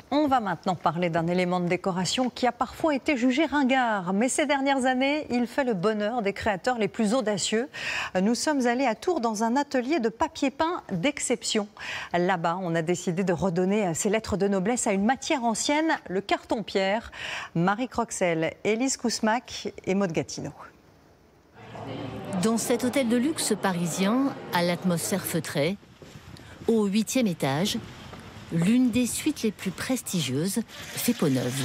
On va maintenant parler d'un élément de décoration qui a parfois été jugé ringard. Mais ces dernières années, il fait le bonheur des créateurs les plus audacieux. Nous sommes allés à Tours dans un atelier de papier peint d'exception. Là-bas, on a décidé de redonner ses lettres de noblesse à une matière ancienne, le carton-pierre. Marie Croxel, Élise Kousmac et Maud Gatineau. Dans cet hôtel de luxe parisien, à l'atmosphère feutrée, au 8e étage, l'une des suites les plus prestigieuses fait peau neuve.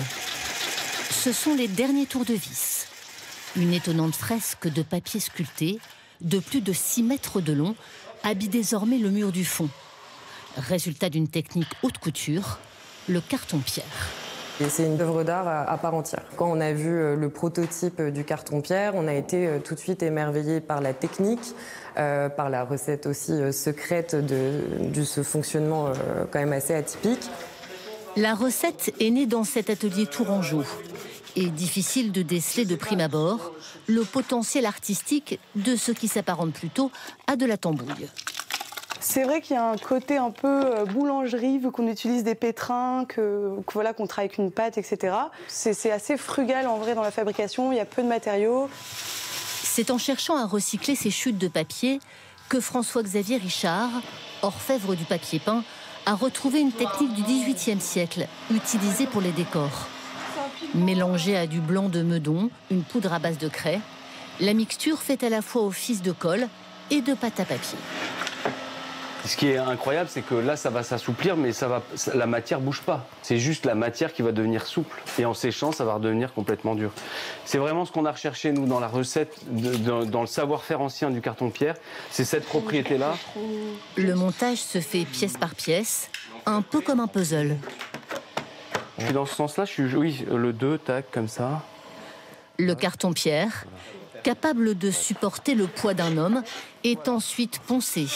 Ce sont les derniers tours de vis. Une étonnante fresque de papier sculpté, de plus de 6 mètres de long, habille désormais le mur du fond. Résultat d'une technique haute couture, le carton-pierre. C'est une œuvre d'art à part entière. Quand on a vu le prototype du carton-pierre, on a été tout de suite émerveillé par la technique, par la recette aussi secrète de ce fonctionnement quand même assez atypique. La recette est née dans cet atelier tourangeau. Et difficile de déceler de prime abord le potentiel artistique de ce qui s'apparente plutôt à de la tambouille. C'est vrai qu'il y a un côté un peu boulangerie, vu qu'on utilise des pétrins, qu'on travaille avec une pâte, etc. C'est assez frugal en vrai dans la fabrication, il y a peu de matériaux. C'est en cherchant à recycler ces chutes de papier que François-Xavier Richard, orfèvre du papier peint, a retrouvé une technique du XVIIIe siècle, utilisée pour les décors. Mélangée à du blanc de meudon, une poudre à base de craie, la mixture fait à la fois office de colle et de pâte à papier. Ce qui est incroyable, c'est que là, ça va s'assouplir, mais la matière bouge pas. C'est juste la matière qui va devenir souple. Et en séchant, ça va redevenir complètement dur. C'est vraiment ce qu'on a recherché, nous, dans la recette, dans le savoir-faire ancien du carton-pierre. C'est cette propriété-là. Le montage se fait pièce par pièce, un peu comme un puzzle. Je suis dans ce sens-là, oui, le 2, tac, comme ça. Le carton-pierre, capable de supporter le poids d'un homme, est ensuite poncé,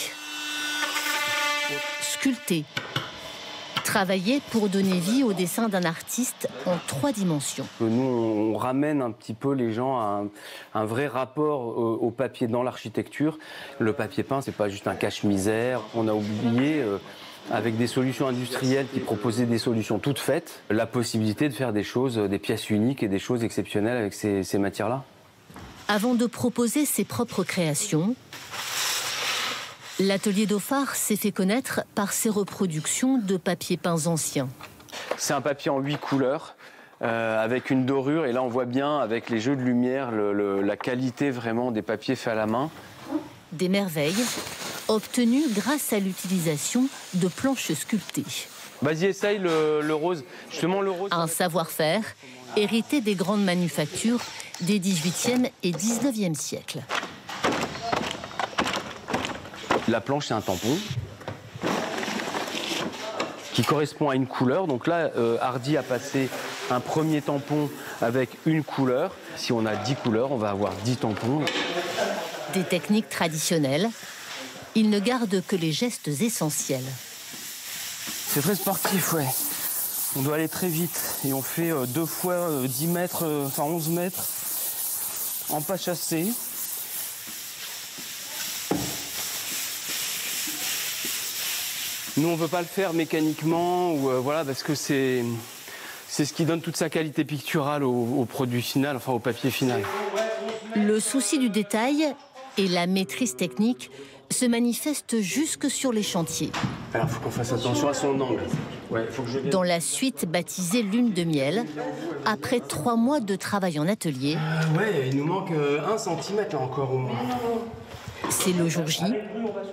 sculpté, travaillé pour donner vie au dessin d'un artiste en 3 dimensions. Nous, on ramène un petit peu les gens à un vrai rapport au papier dans l'architecture. Le papier peint, c'est pas juste un cache-misère. On a oublié, avec des solutions industrielles qui proposaient des solutions toutes faites, la possibilité de faire des choses, des pièces uniques et des choses exceptionnelles avec ces matières-là. Avant de proposer ses propres créations, l'atelier Dauphard s'est fait connaître par ses reproductions de papier peints anciens. C'est un papier en 8 couleurs, avec une dorure. Et là, on voit bien, avec les jeux de lumière, la qualité vraiment des papiers faits à la main. Des merveilles obtenues grâce à l'utilisation de planches sculptées. Vas-y, essaye le rose. Justement, le rose. Un savoir-faire hérité des grandes manufactures des 18e et 19e siècles. La planche, c'est un tampon qui correspond à une couleur. Donc là, Hardy a passé un premier tampon avec une couleur. Si on a 10 couleurs, on va avoir 10 tampons. Des techniques traditionnelles, il ne garde que les gestes essentiels. C'est très sportif, ouais. On doit aller très vite. Et on fait 2 fois 10 mètres, enfin 11 mètres en pas chassé. Nous, on ne veut pas le faire mécaniquement, ou, voilà, parce que c'est ce qui donne toute sa qualité picturale au produit final, enfin au papier final. Le souci du détail et la maîtrise technique se manifestent jusque sur les chantiers. Alors, il faut qu'on fasse attention à son angle. Ouais, faut que je... Dans la suite baptisée Lune de miel, après 3 mois de travail en atelier... ouais, il nous manque 1 centimètre là encore au moins. C'est le jour J.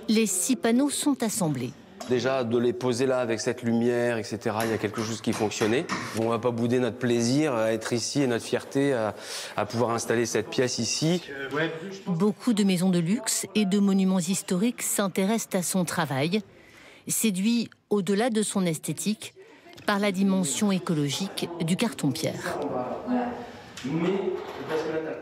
Les 6 panneaux sont assemblés. Déjà, de les poser là avec cette lumière, etc., il y a quelque chose qui fonctionnait. On ne va pas bouder notre plaisir à être ici et notre fierté à pouvoir installer cette pièce ici. Beaucoup de maisons de luxe et de monuments historiques s'intéressent à son travail, séduits au-delà de son esthétique par la dimension écologique du carton-pierre. Mais, parce que là,